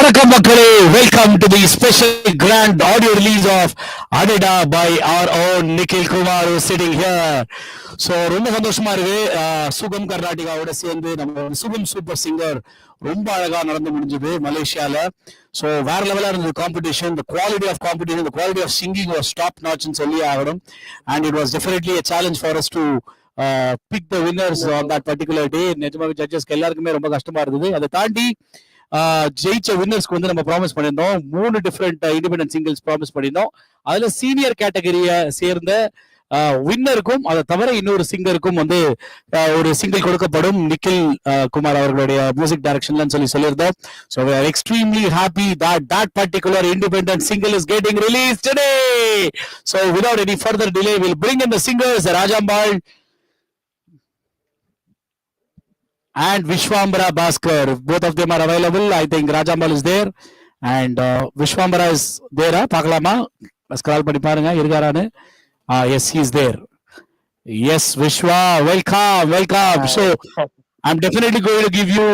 Vanakkam Makkale, welcome to the special grand audio release of Adada by our own Niikhhil Kumar who is sitting here. So ரொம்ப சந்தோஷமா இருக்கு. சுகம் கர்நாடகாவோட சேர்ந்து நம்ம சுகம் சூப்பர் சிங்கர் ரொம்ப அழகா நடந்து முடிஞ்சது மலேசியால. ஸோ வேற லெவலா இருந்தது competition. The quality of competition, the quality of singing was top notch ன்னு சொல்லி ஆகணும். And it was definitely a challenge for us to pick the winners on that particular day. நிஜமாவே ஜட்ஜஸ்க்கு எல்லாருக்குமே ரொம்ப கஷ்டமா இருந்தது. அதை தாண்டி ஜெயிச்ச வின்னர்ஸ்க்கு வந்து நம்ம ப்ராமிஸ் பண்ணியிருந்தோம். 3 டிஃப்ரெண்ட் இண்டிபெண்டன்ட் சிங்கிள்ஸ் ப்ராமிஸ் பண்ணியிருந்தோம். அதுல சீனியர் கேட்டகரியை சேர்ந்த வின்னருக்கும் அதை தவிர இன்னொரு சிங்கருக்கும் வந்து ஒரு சிங்கிள் கொடுக்கப்படும் நிக்கில் குமார் அவர்களுடைய மியூசிக் டைரக்ஷன்ல சொல்லியிருந்தோம். So we are extremely happy that that particular independent single is getting released today. So without any further delay, we'll bring in the singers RAJAMBAL and VISHWAAMBARA BASKER. Both of them are available. I think RAJAMBAL is there and VISHWAAMBARA is there. Pakalama scroll பண்ணி பாருங்க இருக்காரானு. Yes, he is there. Yes, Vishwa, welcome. So I'm definitely going to give you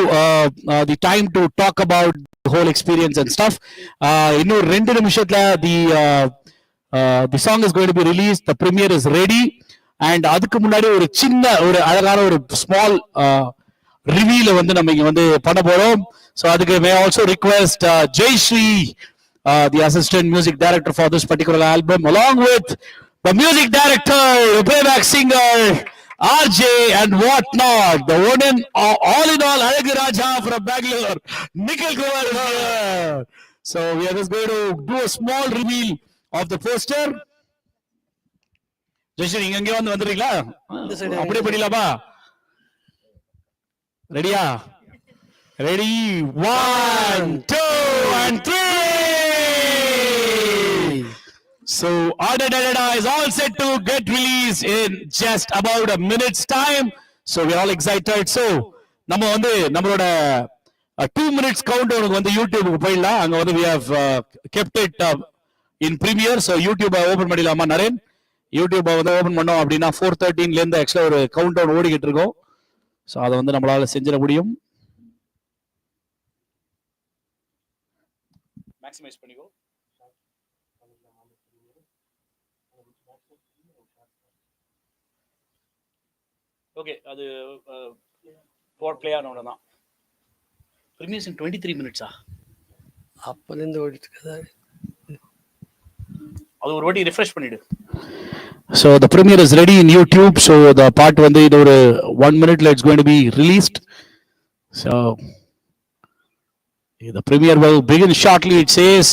the time to talk about the whole experience and stuff. இன்னும் 2 நிமிஷத்துல the song is going to be released. The premiere is ready. And அதுக்கு முன்னாடி ஒரு சின்ன ஒரு அழகான ஒரு small ரிவீல வந்து நம்ம இங்க வந்து பண்ண போறோம். So அதுக்கு may also request Jay Sri, the assistant music director for this particular album, along with the music director, the playback singer, RJ and what not, the one and all in all Alagu Raja from Bangalore, Niikhhil Kumar. So we are just going to do a small reveal of the poster. Jay Sri, இங்க வந்து வந்துறீங்களா? அப்படியே பண்ணிடலாமா? ரெடியா? Ready 1 2 and 3. So Adadadada is all set to get released in just about a minute's time. So we are all excited. So நம்ம வந்து நம்மளோட 2 minutes countdown வந்து யூடியூப்க்கு போயிடலாம். அங்க வந்து we have kept it in premiere. So YouTube open பண்ணிடலாமா Naren? YouTube வந்து open பண்ணோம் அப்படின்னா 4:13 ல இருந்து ஆக்சுவலா ஒரு கவுண்டவுன் ஓடிக்கிட்டு இருக்கோம். ஸோ அதை வந்து நம்மளால செஞ்சிட முடியும். மேக்ஸிமைஸ் பண்ணிக்கோ. ஓகே, அது ஃபார் பிளே ஆனோட தான். ப்ரீமியர்ஸ் இன் 23 மினிட்ஸா? அப்பலேருந்து ஓடிட்டு இருக்கதா? அது ஒரு வாட்டி ரிஃப்ரெஷ் பண்ணிடு. So the premiere is ready in YouTube. So the part வந்து இது ஒரு 1 minute it's going to be released. So the premiere will begin shortly, it says.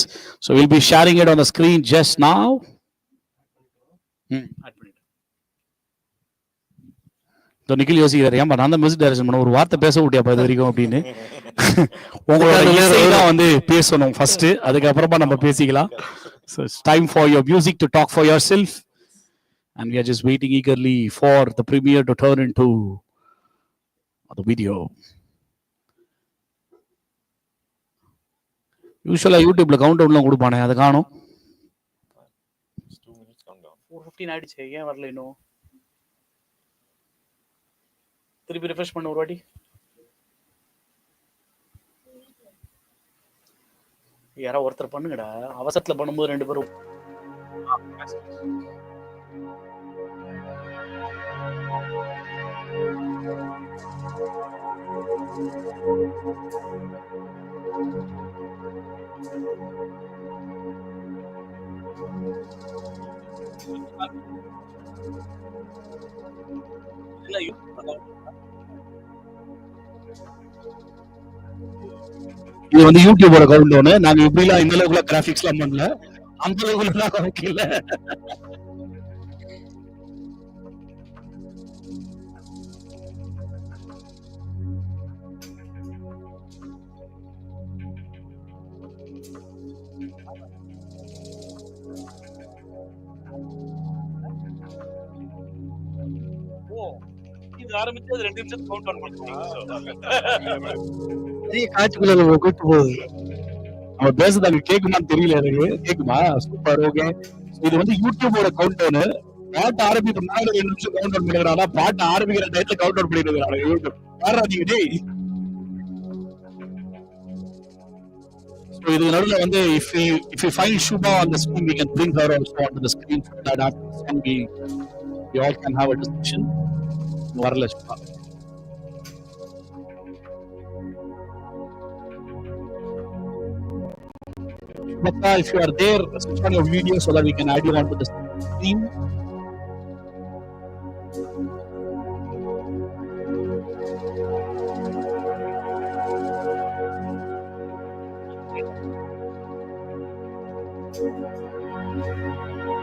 So we'll be sharing it on the screen just now. So Nikhil யோசிக்கிறார், ஏன்பா நான் தான் music direction பண்ண ஒரு வார்த்தை பேச விட்டியாப்பா இது வரைக்கும் அப்படின்னு. உங்களோட இசை தான் வந்து பேசணும் ஃபர்ஸ்ட், அதுக்கப்புறமா நம்ம பேசிக்கலாம். So it's time for your music to talk for yourself. And we are just waiting eagerly for the premiere to turn into the video. Usually YouTube la countdown la கொடுப்பானே அது காணோம். 2 minutes countdown. 4:15 ஆயிடுச்சு, ஏன் வரல இன்னும்? திருப்பி refresh பண்ணு ஒரு வாட்டி. யாரா ஒருத்தர் பண்ணுங்கடா, அவசரத்துல பண்ணும்போது 2 பேரும். இது வந்து யூடியூபோட கவுண்டவுன். நாங்க இப்படிலாம் இந்த அளவுக்குள்ள கிராபிக்ஸ்லாம் பண்ணல, அந்த அளவுக்குலாம் வைக்கல. ஆரம்பிச்சது 2 நிமிஷத்துக்கு கவுண்ட் ஆன் பண்ணுங்க. பெரிய காட்சிக்குள்ள நம்ம கூட்டி போகுது. நம்ம பேசுறது அங்க கேக்குமான்னு தெரியல எனக்கு. கேக்குமா? Super, okay. இது வந்து யூடியூபோட கவுண்டவுன். பாட்டு ஆரம்பிக்கிற முன்னாடி 2 நிமிஷம் கவுண்ட் ஆன் பண்ணிக்கிறானா, பாட்டு ஆரம்பிக்கிற டைத்துல கவுண்ட் ஆன் பண்ணிட்டு இருக்காங்க யூடியூப். யாரா நீங்க டேய்? So இது நடுவுல வந்து if we find Shubha on the screen, we can bring her also onto the screen so that after the song we all can have a discussion. வரல Shubha. Shubha, if you are there, switch on your video so that we can add you onto the screen.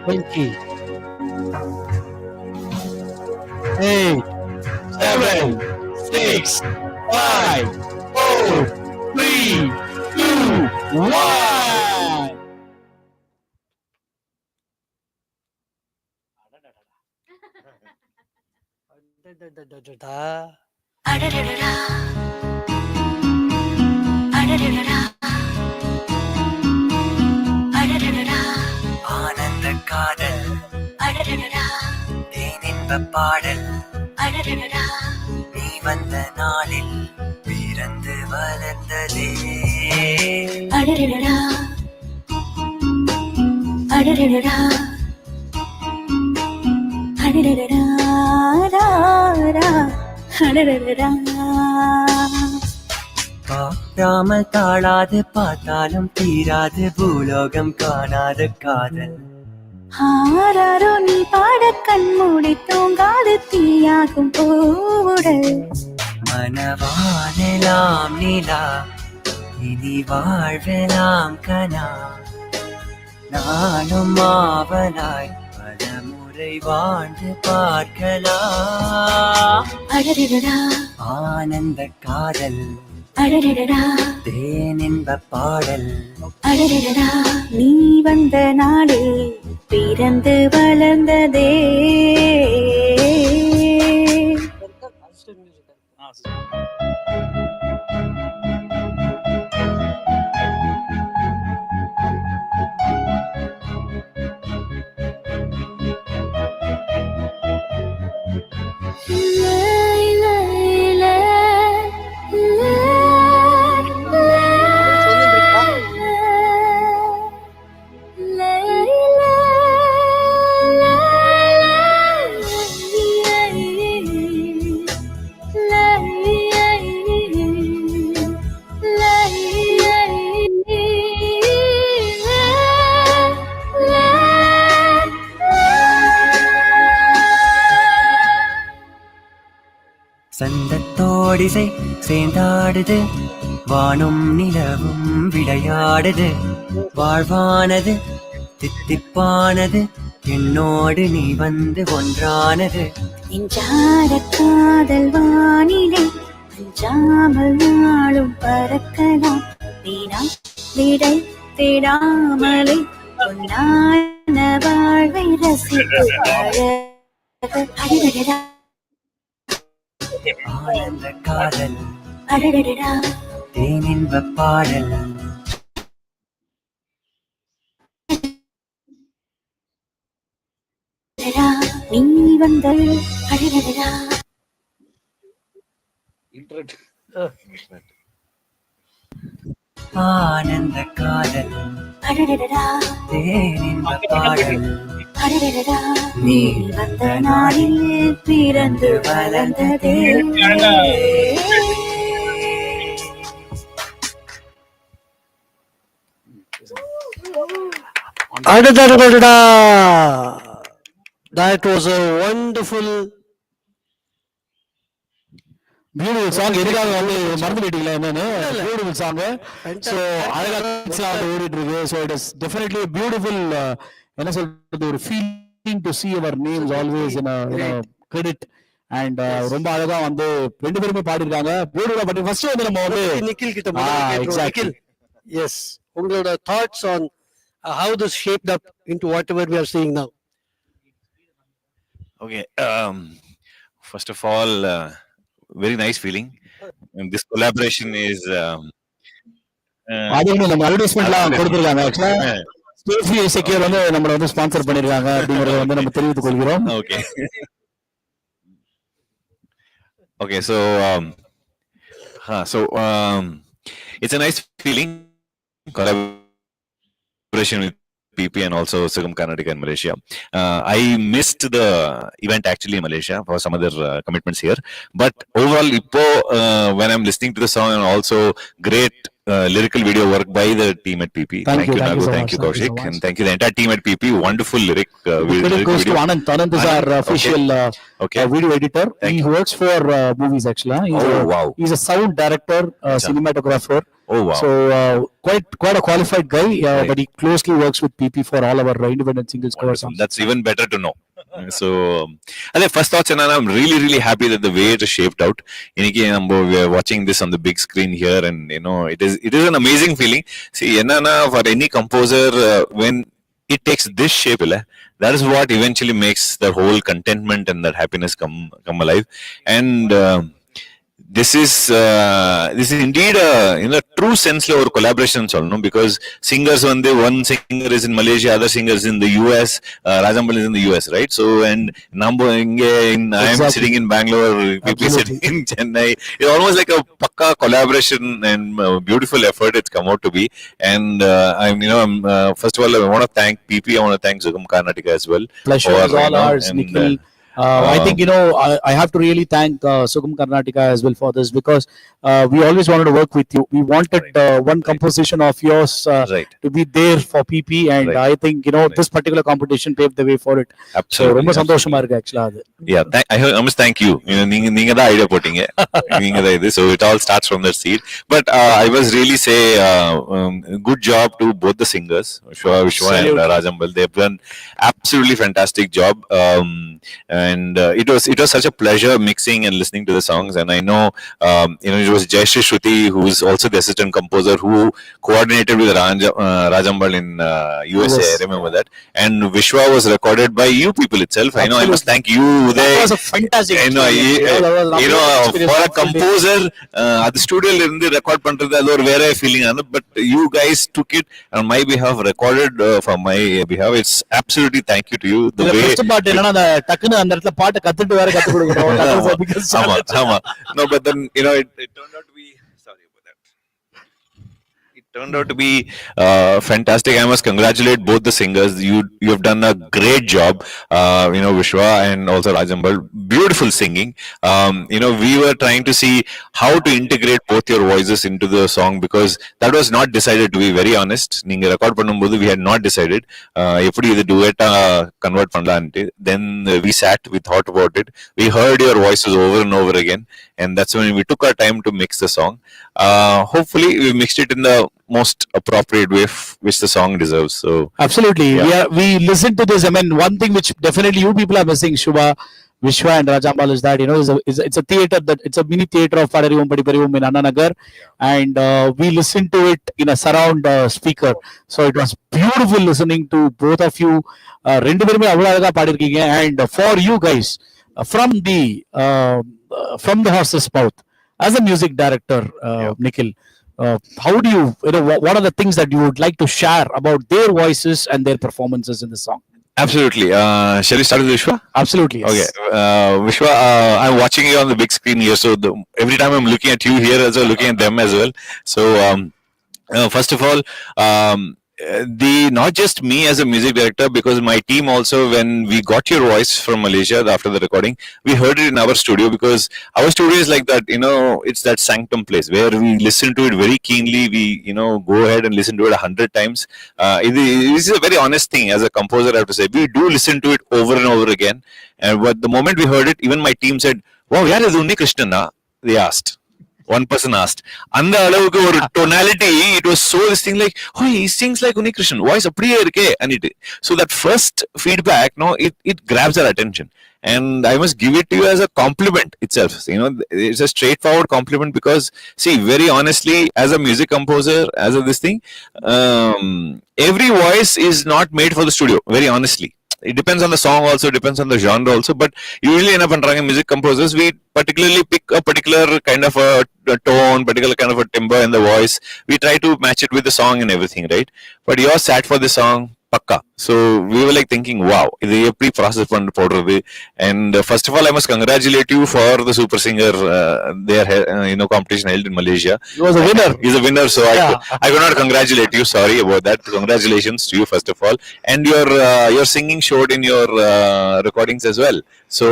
Thank you. 8, 7, 6, 5, 4, 3, 2, 1. Adadadada. Adadadada. Adadadada. ஆனந்த காதல் அடடடடா தேனின்ப பாடல் அடடடடா நீ வந்த நாளில் பிறந்து வளர்ந்ததே அடடடடா அடடடடா அடடடடா அடடடடா பாராமல் தாழாது பார்த்தாலும் தீராது பூலோகம் காணாத காதல் ஆராரோ நீ பாட கண்மூடி தூங்காது தீயாகும் பூவுடல் மனவானலாம் நிலா இனி வாழ்வெலாம் கனா நானும் ஆவலாய் பல முறை வாழ்ந்து பார்க்கலாம் அடடடடா ஆனந்த காதல் அடடடடா தேனின்ப பாடல் அடடடடா நீ வந்த நாளில் பிறந்து வளர்ந்ததே சந்தத்தோடிசை சேர்ந்தாடுது வானும் நிலவும் விளையாடுது வாழ்வானது தித்திப்பானது என்னோடு நீ வந்து ஒன்றானது நெஞ்சார காதல் வானிலை அஞ்சாமல் நாளும் பறக்கலாம் வீணா விடை தேடாமலை பொன்னான வாழ்வை ரசித்து அடடடடா ஆனந்த காதல் அடடடடா தேனின்ப பாடல் நீ வந்த அடடடடா ஆனந்த காதல் அடடடடா தேனின்ப பாடல் அடடடடா நீ வந்த நாளில் பிறந்து வளர்ந்ததே Adadadada. That was a wonderful. Beautiful song. எதுக்காக வந்து மறந்து போயிட்டீங்களா என்னன்னு? Beautiful song. ஸோ அழகாக ஓடிட்டு இருக்கு. So it is definitely beautiful. என்ன சொல்றது, ஒரு feeling to see our names always in a credit. And ரொம்ப அழகா வந்து ரெண்டு பேருமே பாடிருக்காங்க. பியூட்டிஃபுல்லா பாடி. ஃபர்ஸ்ட் வந்து நம்ம வந்து நிக்கில் கிட்ட நிக்கில், எஸ், உங்களோட thoughts on how this shaped up into whatever we are seeing now. Okay. First of all, very nice feeling. And this collaboration is. அது வந்து நம்ம அட்வர்டைஸ்மெண்ட்லாம் கொடுத்திருக்காங்க. ஆக்சுவலா ஸ்டேஃபி செக்யூர் வந்து நம்மள வந்து ஸ்பான்சர் பண்ணிருக்காங்க அப்படிங்கறத வந்து நம்ம தெரிவித்துக் கொள்கிறோம். Okay. Okay. So it's a nice feeling. collaboration with PP and also Sugam Karnataka in Malaysia. I missed the event actually in Malaysia for some other commitments here. But overall, when I'm listening to the song, and also great lyrical video work by the team at PP. Thank you Nagu, so thank much, you thank you so Kaushik, much. and thank you the entire team at PP. Wonderful lyric Credit goes to video. Anand. Anand is our official Okay. video editor. Thank He you. works for movies actually. Wow. He's a sound director, cinematographer. Oh wow. So quite a qualified guy, Right. but he closely works with PP for all our independent singles cover Wonderful. songs. That's even better to know. So, and the first thoughts, and I'm really happy that the way it is shaped out. We are watching this on the big screen here, and it is an amazing feeling. See, for any composer, when it takes this shape, that is what eventually makes the whole contentment and that happiness come alive. And this is indeed a true sense of collaboration, because singers one singer is in Malaysia, other singers in the US, Rajambal is in the US, right? So, and I am sitting in Bangalore, people sitting in Chennai. It's almost like a pakka collaboration and beautiful effort it's come out to be. And I'm first of all, I want to thank PP, I want to thank Sugam Karnataka as well. Pleasure is all ours, Nikhil. I think I have to really thank Sugam Karnataka as well for this, because we always wanted to work with you. We wanted one composition of yours Right. to be there for PP, and Right. I think this particular competition paved the way for it. So Absolutely. ரொம்ப சந்தோஷமா இருக்கு actually அது. Yeah, I must thank you. நீங்க தான் idea போட்டீங்க. நீங்க தான் இது. So it all starts from that seed. But I was really say good job to both the singers, Vishwa and Rajambal. They've done absolutely fantastic job. And it was such a pleasure mixing and listening to the songs. And I know it was Jayashree Shruti, who is also the assistant composer, who coordinated with Rajambal in USA. Yes. I remember that. And Vishwa was recorded by you people itself. I know I must thank you. That was a fantastic For a composer, at the studio record பண்றது அது ஒரு வேற feeling, but you guys took it on my behalf, recorded for my behalf. It's absolutely thank you to you. The way best part என்னன்னா அந்த டக்குன்னு அந்த இடத்துல பாட்டு கத்துட்டு வேற கத்து கொடுக்கணும். Ama. No, but then it turned out to be sorry about that. It turned out to be fantastic. I must congratulate both the singers. You have done a great job. Vishwa and also Rajambal, beautiful singing. We were trying to see how to integrate both your voices into the song, because that was not decided, to be very honest. Ninga record பண்ணும்போது we had not decided எப்படி இது duet convert பண்ணலாம்னு. Then we sat, we thought about it, we heard your voices over and over again, and that's when we took our time to mix the song. Hopefully we mixed it in the most appropriate way which the song deserves. So Absolutely. We listened to this. I mean, one thing which definitely you people are missing, Shubha, Vishwa and Rajambal, is that it's a theater, that it's a mini theater of Padarium Padiparium in Annanagar, and we listened to it in a surround speaker. So it was beautiful listening to both of you. ரெண்டு பேருமே அவ்வளவு அழகா பாடிருக்கீங்க. And for you guys, from the horse's mouth, as a music director, Nikhil, how do you what are the things that you would like to share about their voices and their performances in the song? absolutely. Shall we start with Vishwa? Absolutely, yes. Okay, Vishwa, I'm watching you on the big screen here, so every time I'm looking at you here, as well looking at them as well. So first of all, not just me as a music director, because my team also, when we got your voice from Malaysia after the recording, we heard it in our studio, because our studio is like that, it's that sanctum place where we listen to it very keenly. We go ahead and listen to it 100 times. It is a very honest thing as a composer, I have to say. We do listen to it over and over again, and but the moment we heard it, even my team said, wow, yaar, is Unni Krishnan? They asked. One person asked, அந்த அளவுக்கு ஒரு tonality, it was so this thing like, oh, he sings like Unni Krishnan, voice அப்படியே இருக்கே, and so that first feedback, it grabs our attention, and I must give it to you as a compliment itself. It's a straightforward compliment, because see, very honestly, as a music composer, as of this thing, every voice is not made for the studio, very honestly. It depends on the song also, depends on the genre also, but usually in a music composers, we particularly pick a particular kind of a tone, particular kind of a timbre in the voice. We try to match it with the song and everything, right? But you're sat for the song, Pakka. So we were like thinking, wow, இது எப்படி process பண்ணி போடுறது. And first of all, I must congratulate you for the Super Singer, their competition held in Malaysia. He was a winner. He's a winner, so I could not congratulate you. Sorry about that. Congratulations to you first of all, and your singing showed in your recordings as well. So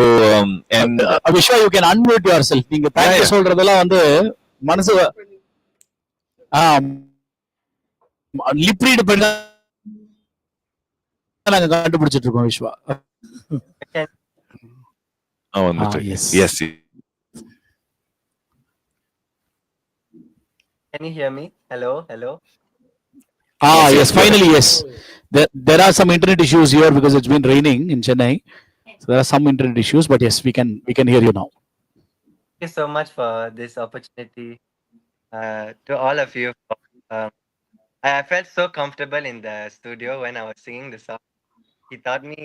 and Vishwa, you can unmute yourself. நீங்க thank சொல்றதெல்லாம் வந்து மனசு lip read பண்ணி நாங்க கண்டுபிடிச்சிட்டு இருக்கோம் Vishwa. Yes. Can you hear me? Hello. Yes, finally, yes. There are some internet issues here because it's been raining in Chennai. So there are some internet issues, but yes, we can hear you now. Thank you so much for this opportunity. To all of you. I felt so comfortable in the studio when I was singing the song. He taught me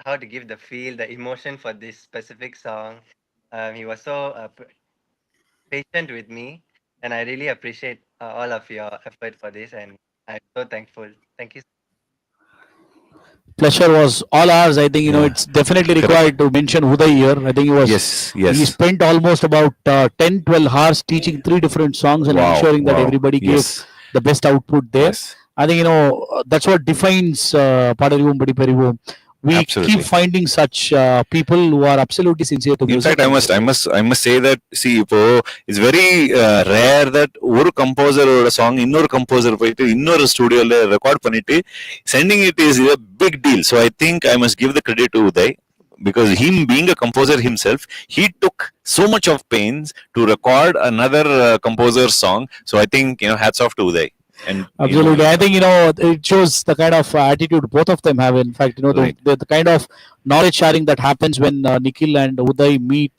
how to give the feel, the emotion for this specific song. He was so patient with me, and I really appreciate all of your effort for this, and I'm so thankful. Thank you. Pleasure was all ours. I think it's definitely required to mention Uday here. I think he spent almost about 10-12 hours teaching 3 different songs and ensuring that everybody gave the best output there. I think that's what defines Padarivom Padi Parivom. We keep finding such people who are absolutely sincere to music. In fact, I must say that it's very rare that one composer or a song இன்னொரு composer போயிட்டு இன்னொரு ஸ்டுடியோல record பண்ணிட்டு sending it is a big deal. So I think I must give the credit to Uday, because him being a composer himself, he took so much of pains to record another composer's song. So I think hats off to Uday. And absolutely, I think it shows the kind of attitude both of them have. In fact, the kind of knowledge sharing that happens when Nikhil and Uday meet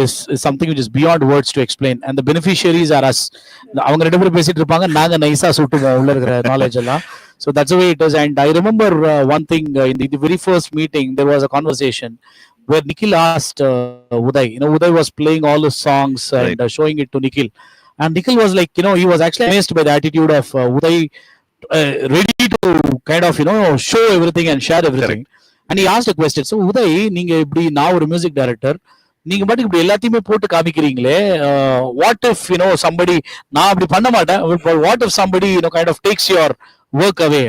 is something which is beyond words to explain. And the beneficiaries are us. அவங்க ரெண்டு பேரும் பேசிட்டு இருப்பாங்க, நாங்க நைஸா சுட்டுவோம் உள்ள இருக்கிற knowledge எல்லாம். So that's the way it is. And I remember one thing, in the very first meeting there was a conversation where Nikhil asked Uday. Uday was playing all the songs and showing it to Nikhil. And Nikhil was like, he was actually amazed by the attitude of Uday, ready to kind of, show everything and share everything. And he asked a question. So, Uday, நீங்க இப்படி நான் ஒரு music director, நீங்க பாட்டு இப்படி எல்லாத்தையுமே போட்டு காமிக்கிறீங்களே, what if, somebody, நான் அப்படி பண்ண மாட்டேன், what if somebody, kind of takes your work away?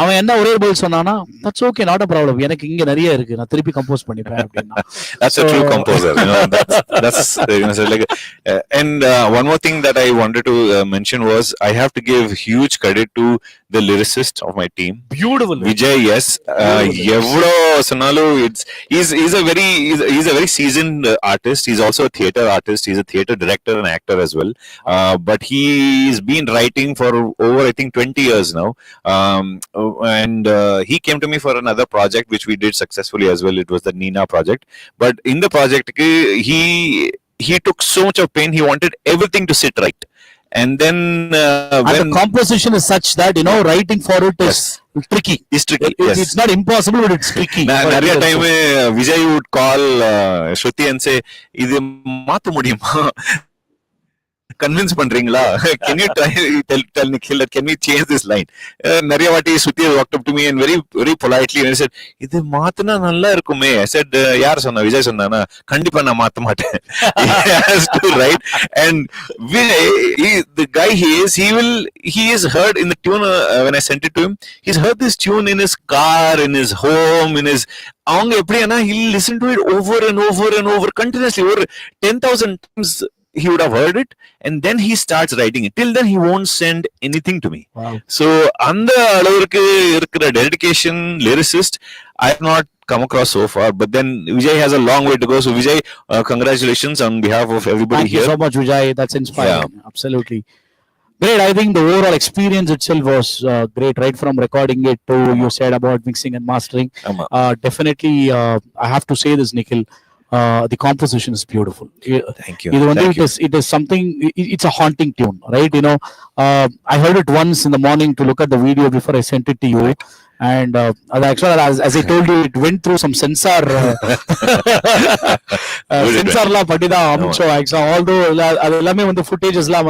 அவன் என்ன ஒரே பதில் சொன்னானா, that's okay, not a problem, எனக்கு இங்க நிறைய இருக்கு, நான் திருப்பி கம்போஸ் பண்ணிப்பேன் அப்படினா. That's a true composer. That's like and one more thing that I wanted to mention was I have to give huge credit to the lyricist of my team. Beautiful. Vijay, yes. Evlo sonalu, he's a very seasoned artist. He's also a theater artist. He's a theater director and actor as well. But he's been writing for over, I think, 20 years now. And he came to me for another project which we did successfully as well. It was the Nina project. But in the project, he took so much of pain. He wanted everything to sit right. And then when the composition is such that writing for it is tricky. It's tricky. It's not impossible, but it's tricky. Nariya time Vijay would call Shruti and say, "Idu maatha mudiyuma? Convince பண்றீங்களா? Can you tell Nikhil that can we change this line?" நிறைய வாட்டி Shruti walked up to me and very very politely and said, "இது மாத்துனா நல்லா இருக்குமே." I said, யார் சொன்னா? விஜய் சொன்னானா? கண்டிப்பா நான் மாத்த மாட்டேன். He has to write. And Vijay, the guy he is heard in the tune when I sent it to him. He's heard this tune in his car, in his home, in his அவங்க எப்படின்னா he'll listen to it over and over and over continuously, over 10,000 times. He would have heard it, and then he starts writing it. Till then he won't send anything to me. Wow. So அந்த அளவுக்கு இருக்கிற dedication lyricist I have not come across so far, but then Vijay has a long way to go. So Vijay, congratulations on behalf of everybody Thank here. Thank you so much, Vijay. That's inspiring. Absolutely great. I think the overall experience itself was great, right from recording it to you said about mixing and mastering. Definitely I have to say this, Nikhil, the composition is beautiful. Thank you. It is something. It's a haunting tune, right? I heard it once in the morning to look at the video before I sent it to you. And actually, as I told you, it went through some sensor la padida amcho. Although adellame the footages la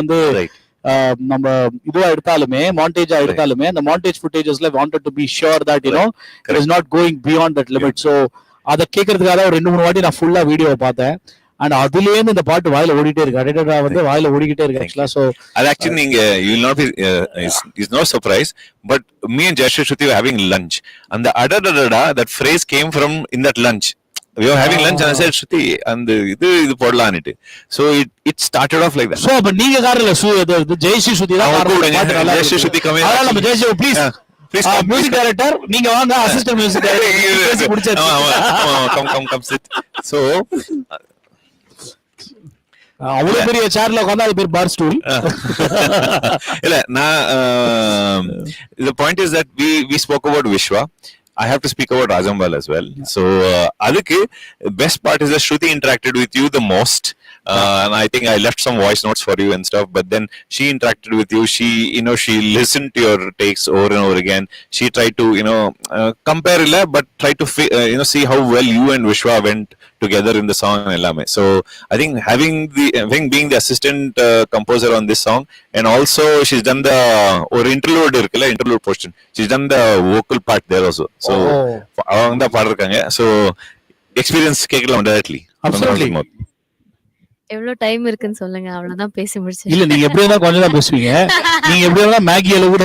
நம்ம இதுவா எடுத்தாலுமே மாண்டேஜா எடுத்தாலுமே அந்த montage ஃபுட்டேஜஸ்ல wanted to be sure that you know it is not going beyond that limit. So அதை கேட்கறதுக்காக ஒரு 2-3 வாட்டி நான் ஃபுல்லா வீடியோ பார்த்தேன். அண்ட் அதுலேருந்து இந்த பாட்டு வாயில ஓடிட்டே இருக்கு. அடடடா வந்து வாயில ஓடிக்கிட்டே இருக்கு ஆக்சுவலா. ஸோ அது ஆக்சுவலி நீங்க you will not be is no surprise, but me and Jayashree Shruti were having lunch. அந்த அடடடடா that phrase came from in that lunch. We were having lunch and I said Shruti and இது போடலாம்னுட்டு. So it started off like that. So அப்ப நீங்க காரணம் இல்ல, ஜெயஸ்ரீ ஸ்ருதி தான் காரணம். ஜெயஸ்ரீ ஸ்ருதி கமே. அதனால நம்ம ஜெயஸ்ரீ ப்ளீஸ் மியூசிக் டைரக்டர் நீங்க வாங்க, assistant music director come sit. So அவ்வளவு பெரிய சேர்ல உட்கார்ந்தா அது பேர் பார் ஸ்டூல். இல்ல நான் the point is that we spoke about Vishwa. I have to speak about Rajambal as well. So adukku best part is that Shruti interacted with you the most. And I think I left some voice notes for you and stuff, but then she interacted with you. She she listened to your takes over and over again. She tried to compare illa, but try to see how well you and Vishwa went together in the song ellame. So I think being the assistant composer on this song, and also she's done the or interlude irukla interlude portion, she's done the vocal part there also. So avanga da paadrukanga. So experience kekkalam directly. Absolutely. எவ்வளவு time இருக்குன்னு சொல்லுங்க, அவ்வளவுதான் பேசி முடிச்சு. இல்ல நீங்க எப்படி இருந்தா கொஞ்சம் தான் பேசுவீங்க. நீங்க எப்படி இருந்தா மேகி அளவு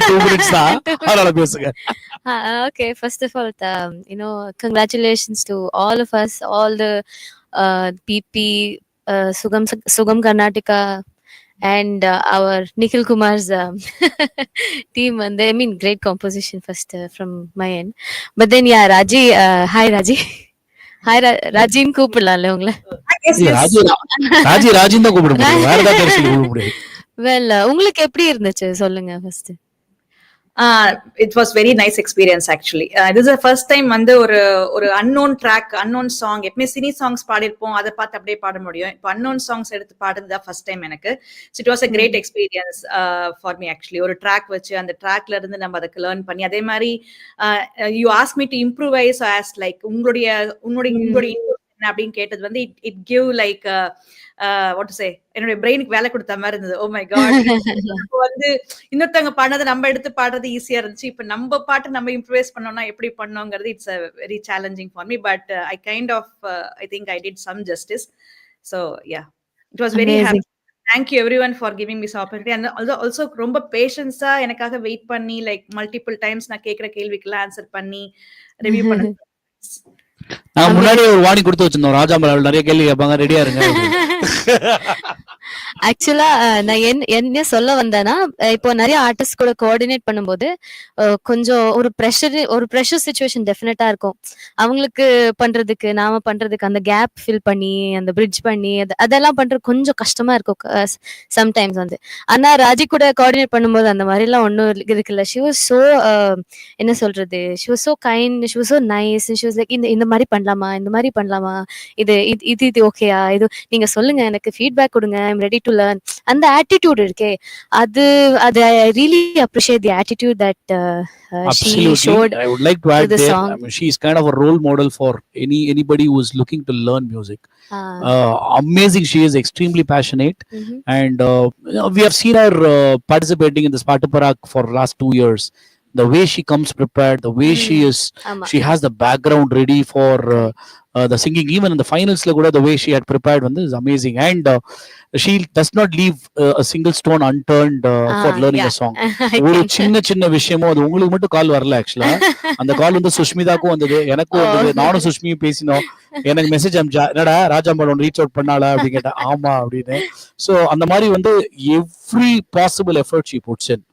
2 minutes தான், அதனால பேசுங்க. Okay, first of all, congratulations to all of us, all the PP, Sugam Karnataka, and our Niikhhil Kumar's team. And I mean, great composition first from my end. But then, yeah, Raji, hi Raji. Hi ராஜின்னு கூப்பிடலாம்ல உங்களை? ராஜின்னு தான் கூப்பிட முடியும், வேற ஏதாவது பேர் சொல்லி கூப்பிட முடியாது. வெல், உங்களுக்கு எப்படி இருந்துச்சு சொல்லுங்க first. It was very nice experience actually. This is the first time வந்து ஒரு unknown track, unknown song. எப்பவுமே சினி சாங்ஸ் பாடிருப்போம், அதை பார்த்து அப்படியே பாட முடியும். இப்போ unknown songs எடுத்து பாடுறது தான் ஃபர்ஸ்ட் டைம் எனக்கு. So it was a great experience for me actually. ஒரு ட்ராக் வச்சு அந்த ட்ராக்ல இருந்து நம்ம அதை லேர்ன் பண்ணி, அதே மாதிரி you asked me to improvise as like உங்களுடைய என்ன அப்படின்னு கேட்டது வந்து it give like what to say, என்னோட பிரெயினுக்கு வேலை கொடுத்த மாதிரி இருந்தது. ஓ மை காட், வந்து இன்னொருத்தவங்க பாடுறது நம்ம எடுத்து பாடுறது ஈஸியா இருந்துச்சு. இப்ப நம்ம பாட்டு நம்ம இம்ப்ரூவைஸ் பண்ணோம்னா எப்படி பண்ணோங்கிறது it's a very challenging for me, but I kind of I think I did some justice. So yeah, it was very happy. Thank you everyone for giving me this opportunity, and also ரொம்ப பேஷன்ஸா எனக்காக wait பண்ணி like multiple times நான் கேக்குற கேள்விக்கெல்லாம் answer பண்ணி review பண்ண. நான் முன்னாடி ஒரு வாணி கொடுத்து வச்சிருந்தோம், ராஜாம்பல் நிறைய கேள்வி கேட்பாங்க, ரெடியா இருங்க. ஆக்சுவலா நான் என்ன சொல்ல வந்தேன்னா, இப்போ நிறைய ஆர்டிஸ்ட் கூட கோஆர்டினேட் பண்ணும்போது கொஞ்சம் ஒரு ப்ரெஷர் சிச்சுவேஷன் டெஃபினட்டா இருக்கும். அவங்களுக்கு பண்றதுக்கு நாம பண்றதுக்கு அந்த கேப் ஃபில் பண்ணி அந்த பிரிட்ஜ் பண்ணி அதெல்லாம் பண்றது கொஞ்சம் கஷ்டமா இருக்கும் சம்டைம்ஸ் வந்து. ஆனா ராஜி கூட கோஆர்டினேட் பண்ணும்போது அந்த மாதிரி எல்லாம் ஒன்னும் இருக்குல்ல. ஷி வாஸ் சோ என்ன சொல்றது, she was so kind, she was so nice. She was like இந்த மாதிரி பண்ணலாமா, இந்த மாதிரி பண்ணலாமா, இது ஓகேயா, இது நீங்க சொல்லுங்க, எனக்கு ஃபீட்பேக் கொடுங்க, I am ready to learn. அந்த ஆட்டிடியூட் இருக்கே, அது I really appreciate the attitude that she showed. I would like to add the there, song. I mean, she is kind of a role model for anybody who is looking to learn music. Amazing, she is extremely passionate. And we have seen her participating in this Patuparak for last 2 years. The way she comes prepared, the way she has the background ready for the singing. Even in the finals la kuda the way she had prepared is amazing. And she does not leave a single stone unturned for learning a song. ஒரு சின்ன விஷயமோ அது உங்களுக்கு மட்டும் கால் வரல. ஆக்சுவலா அந்த கால் வந்து சுஷ்மிதாக்கும் வந்தது, எனக்கும் வந்தது. நானும் சுஷ்மியும் பேசினோம். எனக்கு மெசேஜ் அனுப்பிச்சா, என்னடா ராஜாம்பால் ஒன்று ரீச் அவுட் பண்ணாளா அப்படின்னு கேட்டா, ஆமா அப்படின்னு. சோ அந்த மாதிரி வந்து every possible effort she puts in.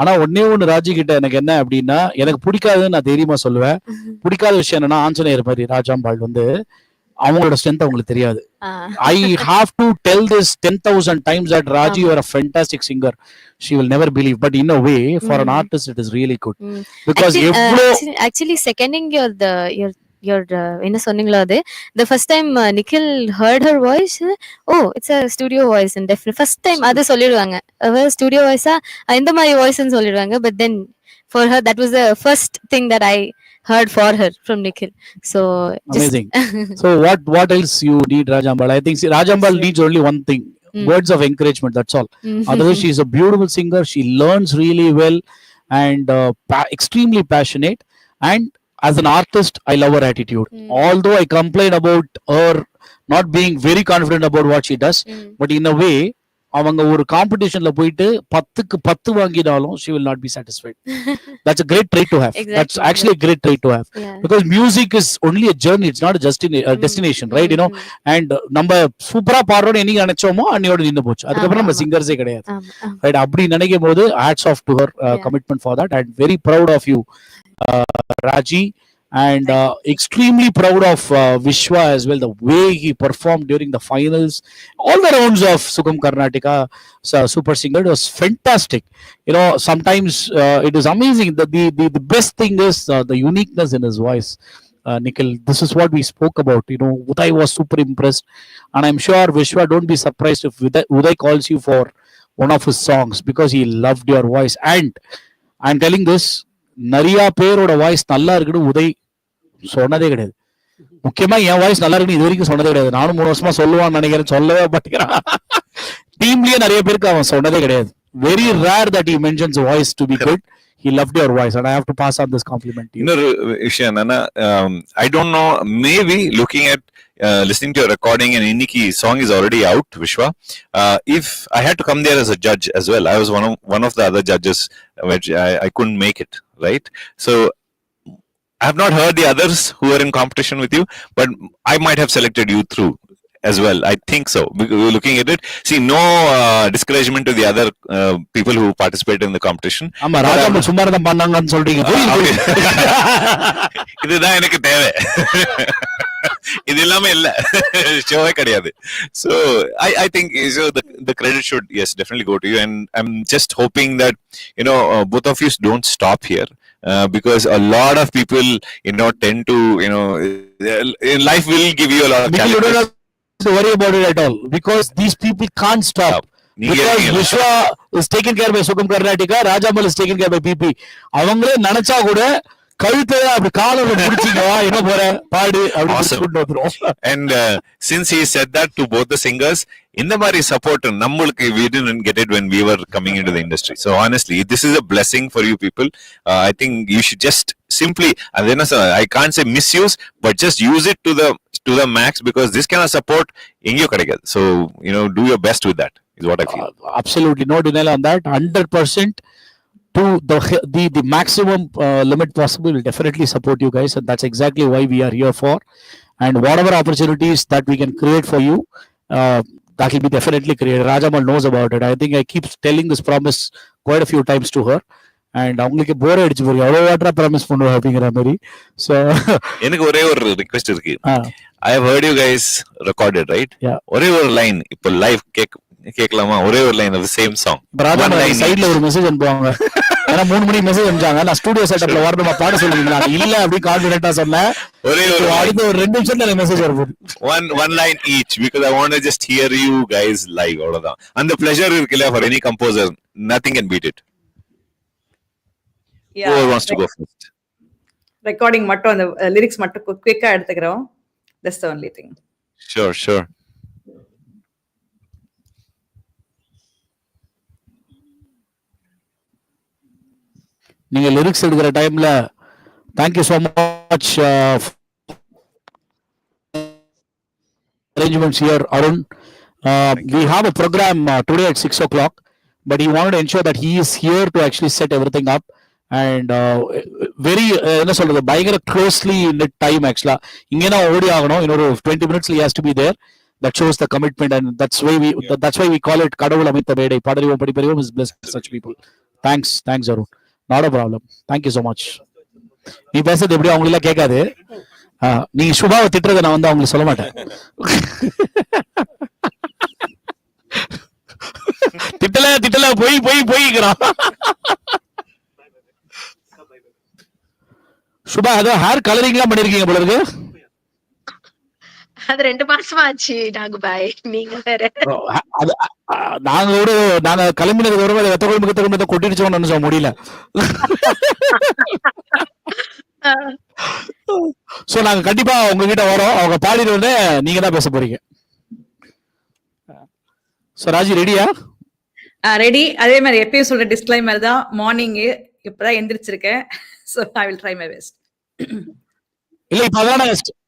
ஆனா ஒண்ணு ராஜி கிட்ட எனக்கு என்ன அப்படின்னா, எனக்கு பிடிக்காதுன்னு நான் தைரியமா சொல்லுவேன். பிடிக்காத விஷயம் என்னன்னா, ஆஞ்சநேயர் மாதிரி ராஜாம்பால் வந்து அவங்களோட ஸ்ட்ரென்த் அவங்களுக்கு தெரியாது. I have to tell this 10,000 times that Raji, you are a fantastic singer. She will never believe, but in a way for an artist it is really good. Because actually seconding your என்ன சொன்னீங்களோ அது, the first time Nikhil heard her voice, oh it's a studio voice, and definitely first time அது சொல்லிடுவாங்க, studio voice இந்த மாதிரி voice ன்னு சொல்லிடுவாங்க. But then for her that was the first thing that I heard for her from Nikhil. So amazing. So what else you need, Rajambal? I think Rajambal needs only one thing, words of encouragement, that's all. Otherwise she is a beautiful singer, she learns really well, and extremely passionate, and as an artist I love her attitude. Although I complain about her not being very confident about what she does, but in a way அவங்க ஒரு காம்படிஷன்ல போயிட்டு 10க்கு 10 வாங்கினாலும் she will not be satisfied. That's a great trait to have. Exactly, That's actually a great trait to have. Yeah. Because music is only a journey, it's not a destination, right? You know, and நம்ம சூப்பரா பாடுறோம்னு என்னைக்கு நினைச்சோமோ அன்னையோட நின்னு போச்சு, அதுக்கப்புறம் நம்ம சிங்கர்ஸே கிடையாது, right? அப்படி நினைக்கும் போது hats off to her commitment for that, and very proud of you, Raji, and extremely proud of Vishwa as well, the way he performed during the finals, all the rounds of Sugam Karnataka Super Singer. It was fantastic. You know, sometimes it is amazing that the best thing is the uniqueness in his voice. Nikhil, this is what we spoke about. You know, Uday was super impressed, and I'm sure Vishwa, don't be surprised if Uday calls you for one of his songs because he loved your voice. And I'm telling this, நிறைய பேரோட voice நல்லா இருக்குன்னு உதய் சொன்னதே கிடையாது. முக்கியமா என் voice நல்லா இருக்குன்னு இது வரைக்கும் சொன்னதே கிடையாது. நானும் 3 வருஷமா சொல்லுவான்னு நினைக்கிறேன், சொல்லவே மாட்டேங்கிறான். டீம்லயே நிறைய பேருக்கு அவன் சொன்னதே கிடையாது. Very rare that he mentions voice to be good. He loved your voice, and I have to pass on this compliment to you. இன்னொரு விஷயம் என்னன்னா, I don't know, maybe looking at listening to your recording, and Inniki song is already out, Vishwa. If I had to come there as a judge as well, I was one of the other judges, which I couldn't make it, right? So I have not heard the others who are in competition with you, but I might have selected you through as well. I think so. Because we're looking at it. See, no discouragement to the other people who participated in the competition. ஆமா, ராஜாமல் சும்மா தான் பண்ணாங்கன்னு சொல்றீங்க. இதுதான் எனக்கு தேவை, இது எல்லாமே இல்ல, ஷோவே கிடையாது. So I think so the credit should, yes, definitely go to you, and I'm just hoping that, you know, both of you don't stop here. Because a lot of people, you know, tend to, you know, life will give you a lot of challenges. You don't have to worry about it at all, because these people can't stop. Because Vishwa is taken care by Sugam Karnataka, Rajambal is taken care by PP. அவங்களே நினைச்சா கூட கழுத்தை அப்படி காலோட முடிச்சீங்க, என்ன போற பாடு அப்படி கொண்டு வந்துரும். And since he said that to both the singers, இந்த மாதிரி support நம்மளுக்கு we didn't get it when we were coming into the industry. So honestly, this is a blessing for you people. I think you should just simply, and then I can't say misuse, but just use it to the max, because this kind of support எங்கேயோ கிடைக்காது. So, you know, do your best with that is what I feel. Absolutely, no denial on that. 100% to the maximum limit possible, will definitely support you guys, and that's exactly why we are here for. And whatever opportunities that we can create for you, that will be definitely created. Rajamal knows about it. I think I keep telling this promise quite a few times to her, and அவங்களுக்கு போர் அடிச்சு போய் அவ்வளவு வாட்டரா promise பண்ணுவோம் அப்படிங்கிற மாதிரி. So எனக்கு ஒரே ஒரு ரிக்வெஸ்ட் இருக்கு. I have heard you guys recorded, right? Yeah. ஒரே ஒரு லைன் இப்போ லைவ் கேட்கலாமா? ஒரே ஒரு line of the same song. ராஜாமல் சைடுல ஒரு மெசேஜ் அனுப்புவாங்க. ஏன்னா 3 மணிக்கு மெசேஜ் அனுப்பிச்சாங்க, நான் ஸ்டுடியோ செட்டப்ல வரணுமா பாட சொல்லுவீங்களா? இல்ல அப்படி கான்ஃபிடென்ட்டா சொன்னேன். ஒரே ஒரு அடுத்த ஒரு 2 நிமிஷத்துல எனக்கு மெசேஜ் வருது. One line each, because I want to just hear you guys live. அவ்வளவுதான். And the pleasure இருக்குல்ல for any composer, nothing can beat it. Yeah. Who wants to go first? Recording மட்டும் அந்த லிரிக்ஸ் மட்டும் குயிக்கா எடுத்துக்கிறோம். That's the only thing. Sure. நீங்க lyrics எடுக்கிற டைம்ல thank you so much arrangements here, Arun. We have a program today at 6 o'clock, but he wanted to ensure that he is here to actually set everything up, and very என்ன சொல்றது, பயங்கர closely knit time actually. இங்க நான் ஓடி ஆகணும், இன்னொரு 20 minutes he has to be there. That shows the commitment, and that's why we call it கடவுள் அமைத்த மேடை. பாடறிவோம் படிப்பறிவோம் is blessed such people. Thanks Arun. Not a problem. Thank you so much. நீ பேசுறது எப்படி அவங்கள கேட்காது. நீ சுபாவை திட்டுறதை நான் வந்து அவங்களுக்கு சொல்ல மாட்டேன். திட்டல போய்க்கிறான். சுபா, அதான் ஹேர் கலரிங்லாம் பண்ணிருக்கீங்க போல இருக்கு. அது 2 மாசமா ஆச்சு. நாங்க பாய், நீங்க வேற. நாங்க கிளம்பினதுக்கு வரும் வெத்த குழம்பு கொட்டிடுச்சோன்னு நினைச்சோம், முடியல. சோ நாங்க கண்டிப்பா உங்ககிட்ட வரோம். அவங்க பாடிட்டு வந்து நீங்க தான் பேச போறீங்க. So Raji, ready-யா? ரெடி. அதே மாதிரி எப்பயும் சொல்ற டிஸ்க்ளைமர் தான், மார்னிங் இப்பதான் எந்திரிச்சிருக்கேன். So I will try my best. இல்ல இப்ப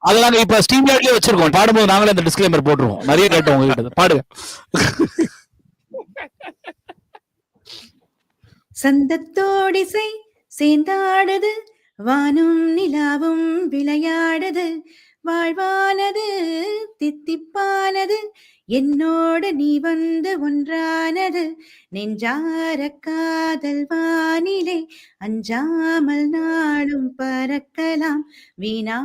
அதெல்லாம் இப்ப ஸ்ட்ரீம் லைட்லயே வச்சிருக்கோம். பாடும்போது நாங்களே அந்த டிஸ்க்ளைமர் போட்டுருவோம். நிறைய கேட்டோம் உங்ககிட்ட. பாடுங்க. சந்தத்தோடிசை சேர்ந்தாடுது, வானும் நிலாவும் விளையாடுது, வாழ்வானது தித்திப்பானது, என்னோடு நீ வந்து ஒன்றானது, நெஞ்சார காதல் வானிலே அஞ்சாமல் நாடும் பறக்கலாம், வீணா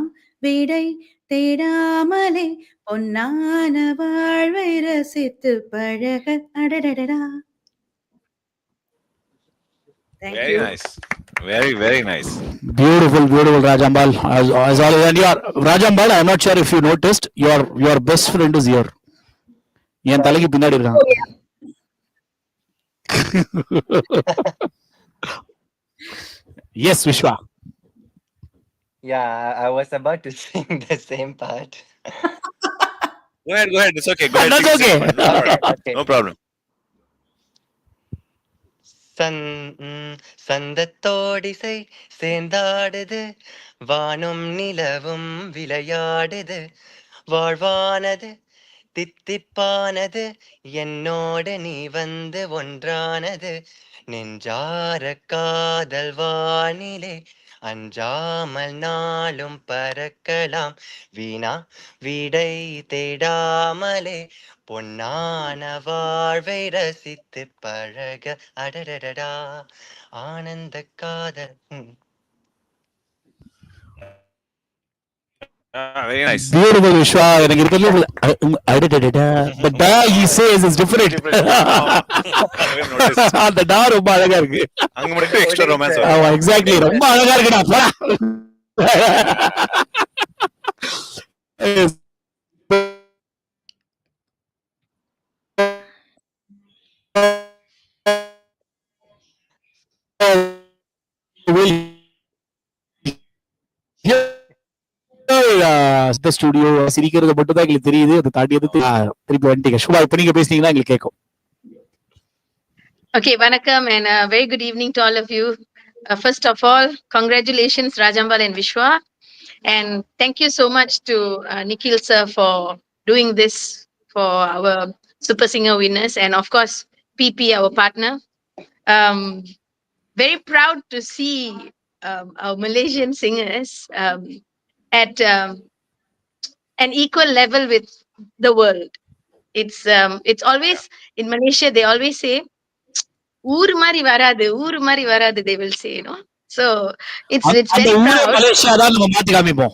விடை தேடாமலே பொன்னான வாழ்வை ரசித்து பழக. அடடடடா. Very nice. Very, very nice. Beautiful, beautiful, Rajambal. As always, and Rajambal, I'm not sure if you noticed, your best friend is here. என் தலைக்கு பின்னாடி இருக்காங்க. Yes, Vishwa. Yeah, I was about to sing the same part. Go ahead. It's okay. Go ahead. That's okay. Okay. No problem. சந்தத்தோடிசை சேர்ந்தாடுது, வானும் நிலவும் விளையாடுது, வாழ்வானது தித்திப்பானது, என்னோடு நீ வந்து ஒன்றானது, நெஞ்சார காதல் வானிலே அஞ்சாமல் நாளும் பறக்கலாம், வீணா விடை தேடாமலே பொன்னான வாழ்வை ரசித்து பழக. அடடடடா ஆனந்த காதல். Very nice. Beautiful, Vishwa. எனக்கு இருக்கிறதுல the da he says is different. அந்த da ரொம்ப அழகா இருக்கு. அங்க மட்டும் எக்ஸ்ட்ரா ரொமான்ஸ். Exactly. ரொம்ப அழகா இருக்குடா. the studio சிரிக்கிறது மட்டும் தான் எங்களுக்கு தெரியுது. அது தாண்டி திருப்பி வந்துட்டீங்க. சுபா, இப்ப நீங்க பேசுனீங்கன்னா எங்களுக்கு கேட்கும். Okay, vanakkam and a very good evening to all of you. First of all, congratulations Rajambal and Vishwa, and thank you so much to Nikhil sir for doing this for our super singer winners, and of course PP, our partner. Very proud to see our Malaysian singers at an equal level with the world. It's always in Malaysia, they always say ஊரு மாதிரி வராது, they will say, you know. So it's very proud. Malaysia தான் நம்ம மாத்தி காமிப்போம்.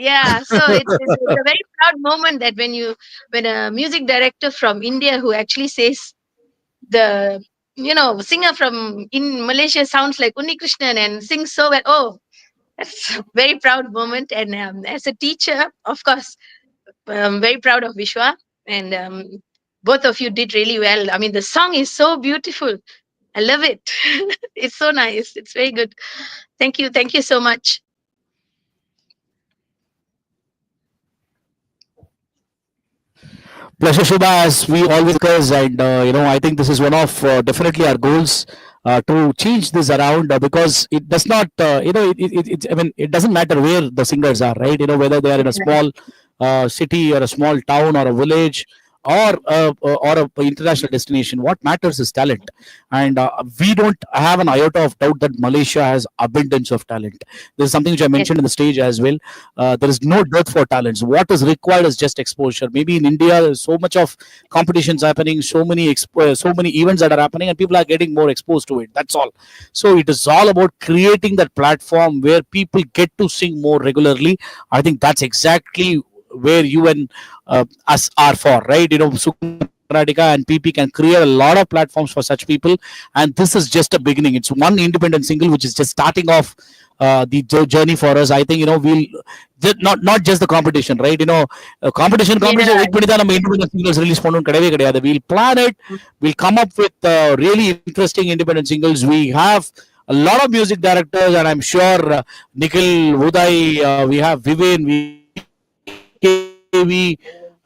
Yeah, so it's a very proud moment that when a music director from India who actually says the singer from in Malaysia sounds like Unni Krishnan and sings so well. Oh, that's a very proud moment. And as a teacher, of course, I'm very proud of Vishwa, and both of you did really well. I mean, the song is so beautiful. I love it. It's so nice. It's very good. Thank you so much. Pleasure, Shubha, as we always discuss, and I think this is one of definitely our goals to change this around, because it does not, it doesn't matter where the singers are, right? Whether they are in a small city or a small town or a village or a international destination. What matters is talent, and we don't have an iota of doubt that Malaysia has abundance of talent. This is something which I mentioned in the stage as well. There is no dearth for talents. What is required is just exposure. Maybe in India there's so much of competitions happening, so many events that are happening, and people are getting more exposed to it. That's all. So it is all about creating that platform where people get to sing more regularly. I think that's exactly where you and us are for, right? Radhika and PP can create a lot of platforms for such people, and this is just a beginning. It's one independent single which is just starting off the journey for us. I think we'll not just the competition, right? Competition wait பண்ணி தான் நம்ம independent singles release பண்ணனும் கிடையவே கிடையாது. We'll plan it, we'll come up with really interesting independent singles. We have a lot of music directors, and I'm sure Nikhil, Uday, we have Vivin, we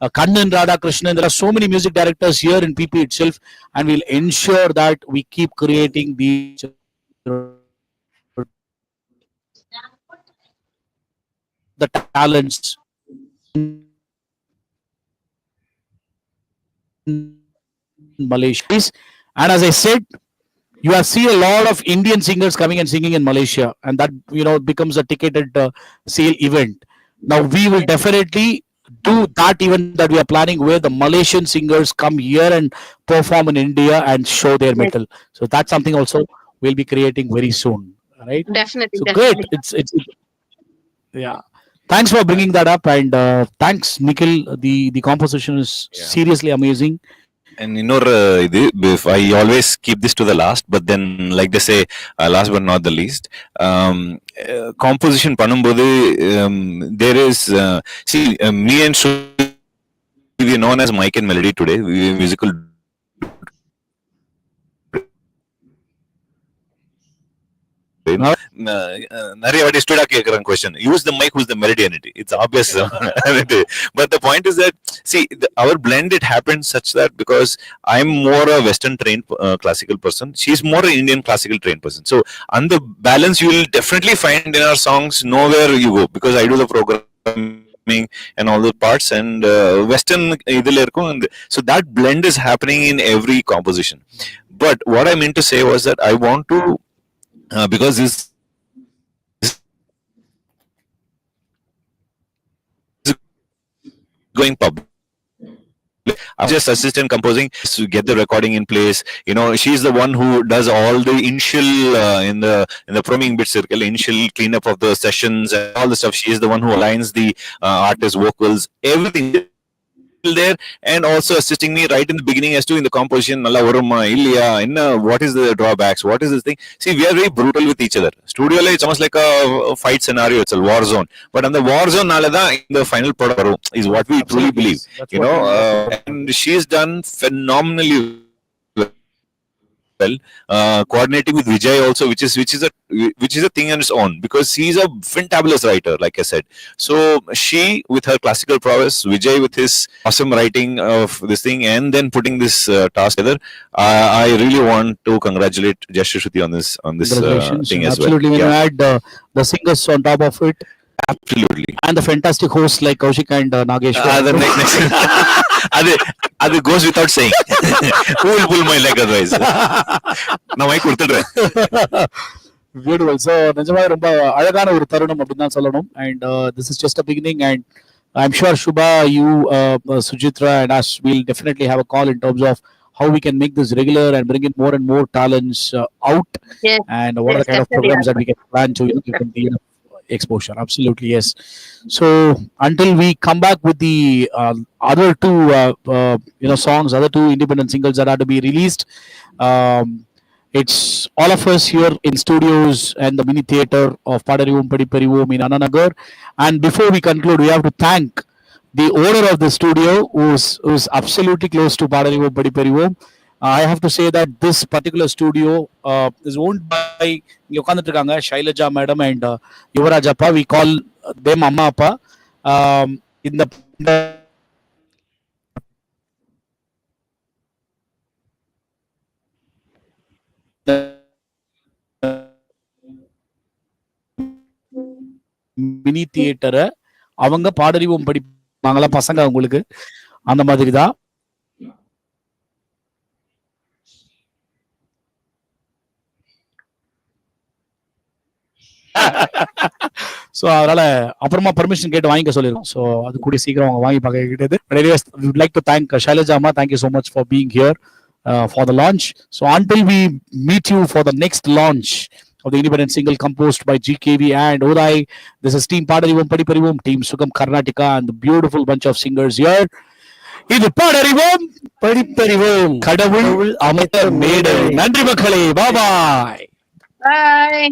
Kannan Radhakrishnan. There are so many music directors here in PP itself, and we'll ensure that we keep creating these the talents in Malaysia. And as I said, you have seen a lot of Indian singers coming and singing in Malaysia, and that becomes a ticketed sale event. Now we will definitely do that event that we are planning, where the Malaysian singers come here and perform in India and show their metal. So that's something also we'll be creating very soon. Right? Definitely. So Definitely. great. It's yeah. Thanks for bringing that up, and thanks, Nikhil. The composition is seriously amazing. And if I always keep this to the last, but then like they say, last but not the least, composition பண்ணும்போது there is me and Shruti, we are known as Mike and Melody today. We musical நிறைய வாட்டி ஸ்டூடா கேக்குறாங்க question, use the mic, who's the melody entity? It's obvious. But the point is that, see, our blend, it happened such that because I'm more a Western trained classical person, she's more an Indian classical trained person. So on the balance, you will definitely find in our songs nowhere you go, because I do the programming and all those parts, and Western idhula irukum, and so that blend is happening in every composition. But what I meant to say was that I want to, because this is going public, I'm just assistant composing to get the recording in place. She's the one who does all the initial in the programming bit circle, initial cleanup of the sessions and all the stuff. She is the one who aligns the artist vocals, everything there, and also assisting me right in the beginning as to in the composition, nalla varuma illaya, what is the drawbacks, what is this thing. See, we are very brutal with each other. Studio la it's almost like a fight scenario, it's a war zone, but on the war zone nala da the final product is what we truly believe. And she's done phenomenally well, coordinating with Vijay also, which is a thing on its own, because he's a fantabulous writer, like I said. So she, with her classical prowess, Vijay with his awesome writing of this thing, and then putting this task together, I really want to congratulate Jasha Shruti on this thing as well. Absolutely, when you add the singers on top of it. Absolutely. And the fantastic hosts like Kaushik and Nagesh. That goes without saying. Who will pull my leg otherwise? Now I கொடுத்துடுறேன். Beautiful. So நிஜமா ரொம்ப அழகான ஒரு தருணம் அப்படின்னு தான் சொல்லணும். And this is just a beginning, and I'm sure Shubha, you, Sujitra, and us will definitely have a call in terms of how we can make this regular and bring in more and more talents out. Yes. And what are the kind of programs that we can plan to give them the exposure. Absolutely, yes. So until we come back with the other two songs, other two independent singles that are to be released, it's all of us here in studios and the mini theater of Padarivom Padiparivom in Ananagar. And before we conclude, we have to thank the owner of the studio, who's absolutely close to Padarivom Padiparivom. I have to say that this particular studio is owned by Shailaja Madam and Yuvaraj Appa. We call them Amma Appa. In the mini தியேட்டரை அவங்க பாடறிவும் படிப்பாங்களா பசங்க, அவங்களுக்கு அந்த மாதிரி தான். So அதனால அப்புறமா பர்மிஷன் கேட்டு வாங்கிக்க சொல்லிருக்கோம். ஸோ அது கூடிய சீக்கிரம் அவங்க வாங்கி பார்க்க கிட்டது. But anyways, we would like to thank Shailaja Amma. Thank you so much for being here for the launch. So until we meet you for the next launch of the independent single composed by GKV and Uday, this is Team Padarivom Padiparivom, Team Sugam Karnataka, and the beautiful bunch of singers here. இது பாடறிவோம் படிப்பறிவோம் கடவுள் அமைத்த மேடை. நன்றி மக்களே. பாய். Bye.